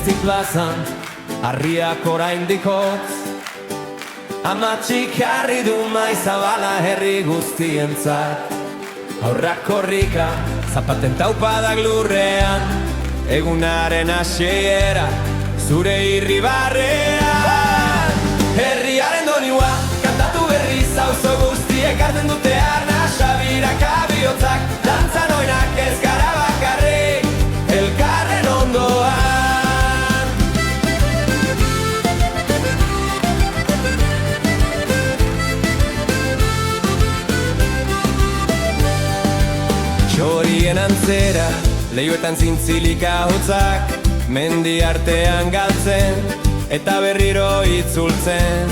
Gasteiztik plazan, harriak oraindik hotz. Amatxik jarri du maizabala herri guztientzat. Aurrak korrika, zapaten taupadak lurrean, egunaren hasiera, zure irribarrean. Herriaren doniua, kantatu berriz auzo guztiek hartzen dute arna, sabiraka bihotzak, dantzan oinak ez gara bakarrik, elkarren ondoan. Txorien antzera, lehioetan zintzilika hotzak, mendi artean galtzen, eta berriro itzultzen.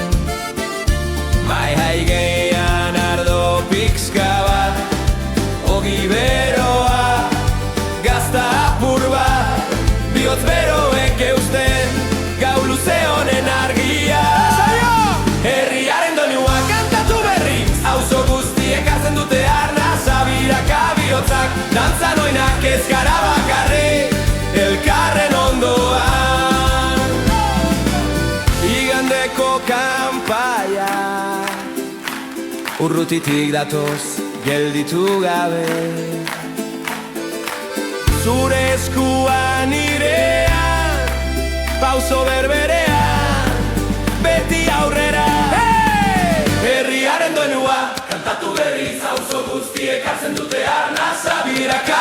Mai haigeian ardo pixka bat, ogi beroa, gazta apur bat, bihotz beroek eusten, gau luze honen argia. Herriaren doinua kantatu berriz, auzo guztiek hartzen dute arna, sabiraka bihotzak, dantzan oinak ez gara bakarrik, elkarren ondoan. Igandeko kanpaia, urrutitik datoz, gelditu gabe. Zure eskuan nirean, pauso berberean, beti aurrera. Herriaren doinua, kantatu berriz, auzo guztiek hartzen dute arna, sabiraka